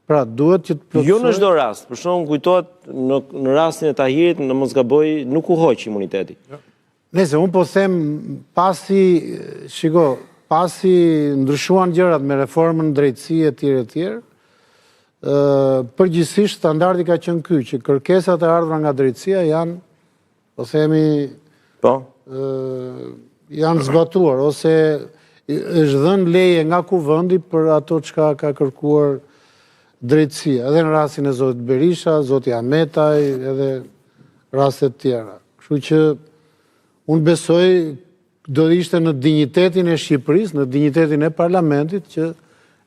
Pra, duhet që të plotësoj... Jo në çdo rast, për shembull kujtohet në rastin e Tahirit, në mos gaboj, nuk u hoq imuniteti. Nëse unë po them pasi ndryshuan gjërat me reformën drejtësi e tjerë, përgjithsisht standardi ka qenë ky, që kërkesat e ardhura nga drejtësia janë, po themi, janë zbatuar, ose është dhënë leje nga kuvendi për ato çka ka kërkuar drejtësia, edhe në rastin e zotit Berisha, zoti Ahmetaj, edhe rastet tjera. Kështu që unë besoj do të ishte në dinjitetin e Shqipërisë, në dinjitetin e parlamentit, që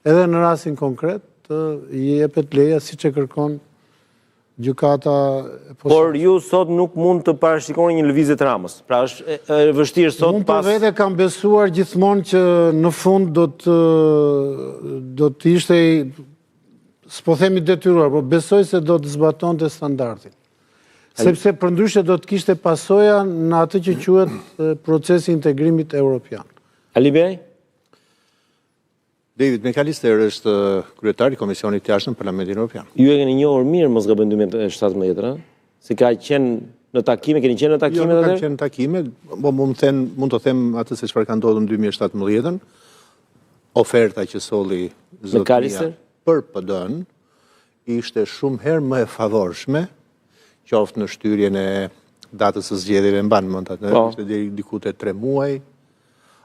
edhe në rastin konkret të jepet leja siç e kërkon gjykata. Por ju sot nuk mund të parashikoni një lëvizje të Ramës. Pra është e vështirë sot unë për vete kam besuar gjithmonë që në fund do të ishte, s'po themi detyruar, por besoj se do të zbatonte standardin. Sepse përndryshe do të kishte pasoja në atë që quhet procesi integrimit evropian. Ali Bej? David McAllister është kryetari i Komisionit të Jashtëm në Parlamentin Evropian. Ju e keni njohur mirë mos gaboj 2017, si ka qenë në takime, keni qenë në takime Jo, nuk kam qenë në takime, mund të them atë se çfarë ka ndodhur në 2017-ën. Oferta që solli zotëria për PD-n ishte shumë herë më e favorshme, qoftë në shtyrjen e datës së zgjedhjeve mban mend atë, ishte deri diku te 3 muaj,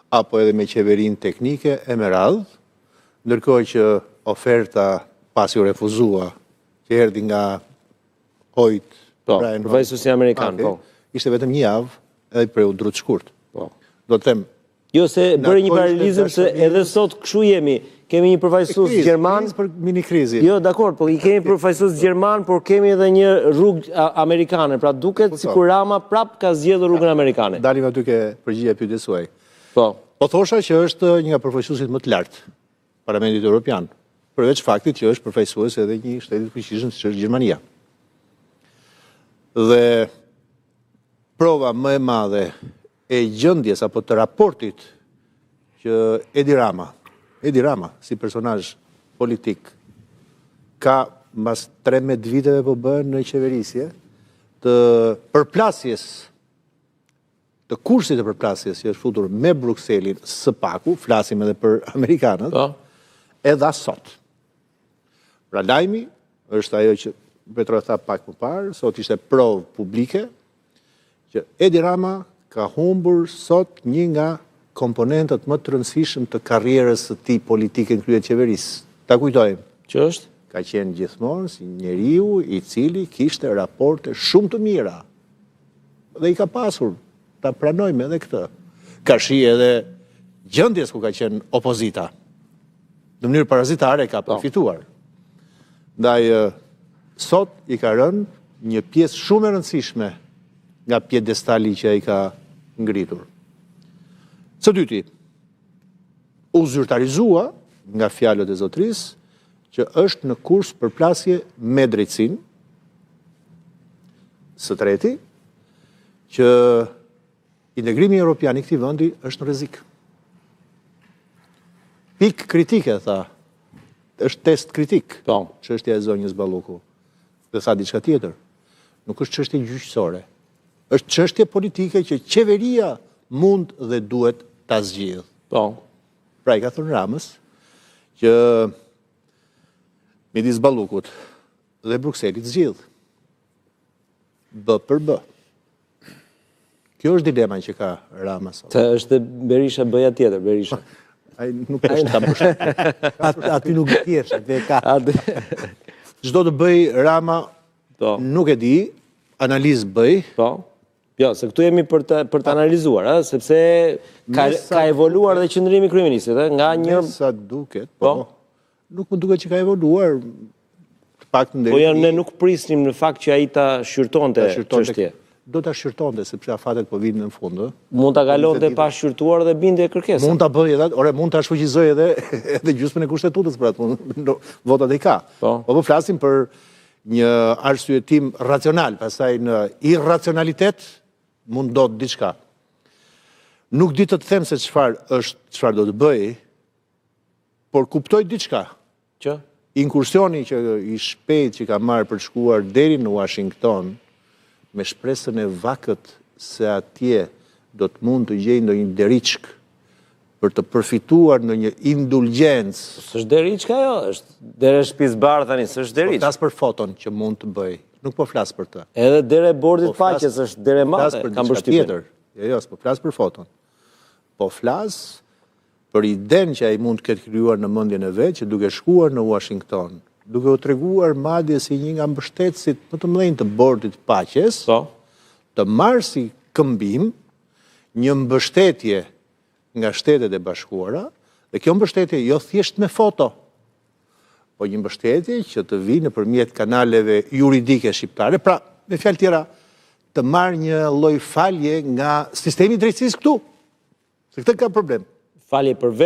apo edhe me qeverinë teknike e me radhë, ndërkohë që oferta pasi u refuzua, që erdhi nga Hoyt, profesorësi amerikan, ishte vetëm një javë edhe për u drut shkurt. Do të them, jo se bëri një paralelizëm se edhe sot kështu jemi. Kemi një përfaqësues gjerman për mini krizin. Jo, dakor, po i kemi përfaqësues gjerman, por kemi edhe një rrugë amerikane. Pra duket sikur Rama prap ka zgjedhur rrugën amerikane. Dalim aty ke përgjigje pyetjes suaj. Po thosha që është një nga përfaqësuesit më të lartë Parlamentit Evropian, përveç faktit që është përfaqësues edhe një shteti të fuqishëm siç është Gjermania. Dhe prova më e madhe e gjendjes apo të raportit që Edi Rama, si personazh politik, ka mbas 13 viteve po bën në qeverisje, të përplasjes, të kursit të përplasjes që është futur me Brukselin së paku, flasim edhe për amerikanët, edhe sot. Pra lajmi është ajo që Petro tha pak më parë, sot ishte provë publike, që Edi Rama ka humbur sot një nga komponentët më të rëndësishëm të karrierës së tij politike në krye të qeverisë. Ta kujtojmë. Që është? Ka qenë gjithmonë si njeriu i cili kishte raporte shumë të mira. Dhe i ka pasur, ta pranojmë edhe këtë. Ka shi edhe gjendjes ku ka qenë opozita. Në mënyrë parazitare ka përfituar. Ndaj sot i ka rënë një pjesë shumë e rëndësishme nga pjedestali që ai ka ngritur. Së dyti, u zyrtarizua nga fjalët e zotërisë që është në kurs përplasje me drejtësinë. Së treti, që integrimi evropian i këtij vendi është në rrezik. Pikë kritike, tha, është test kritik, çështja e zonjës Balluku. Dhe tha diçka tjetër, nuk është çështje gjyqësore, është çështje politike që qeveria mund dhe duhet ta zgjidhë. Pra i ka thënë Ramës që midis Ballukut dhe Brukselit zgjidh. B për B. Kjo është dilema që ka Rama sot. Të është Berisha bëja tjetër, Berisha. Ai nuk është ta bësh. Aty nuk thjesht, aty ka. Çdo të bëj Rama, nuk e di, analizë bëj. Jo, se këtu jemi për të analizuar, sepse ka evoluar dhe qëndrimi kryeministit, nga një... Sa duket, nuk më duket që ka evoluar. Po ne nuk prisnim në fakt që ai ta shqyrtonte çështje. Do ta shqyrtonte, sepse afatet po vinë në fund. Mund ta kalonte pa shqyrtuar dhe bindje kërkesa. Mund ta bëj edhe, mund ta shfuqizoj edhe gjysmën e kushtetutës për atë, votat e ka. Po flasim për një arsyetim racional, pastaj në irracionalitet mund do të diçka. Nuk di të them se çfarë do të bëj, por kuptoj diçka. Që? inkursioni që i shpejt që ka marrë për të shkuar deri në Washington, me shpresën e vakët se atje do të mund të gjejë ndonjë deriçk për të përfituar në një indulgjencë. S'është deriçka ajo, është dere shtëpisë bardhë tani, s'është Po deriçkë. flas për foton që mund të bëj. Nuk po flas për të. Edhe dere bordit Po flas- paqes është dere po flas madhe, për kam diçka përshtypjen. tjetër. Jo, s'po flas për foton. Po flas për idenë që ai mund të ketë krijuar në mendjen e vet, që duke shkuar në Washington, duke u treguar madje si një nga mbështetësit më të mëdhenj të bordit paqes, Po. të marrë si këmbim një mbështetje nga Shtetet e Bashkuara, dhe kjo mbështetje jo thjesht me foto, po një mbështetje që të vi nëpërmjet kanaleve juridike shqiptare, pra me fjalë tjera, të marrë një lloj falje nga sistemi i drejtësisë këtu. Se këtë ka problem. Falje për vetë,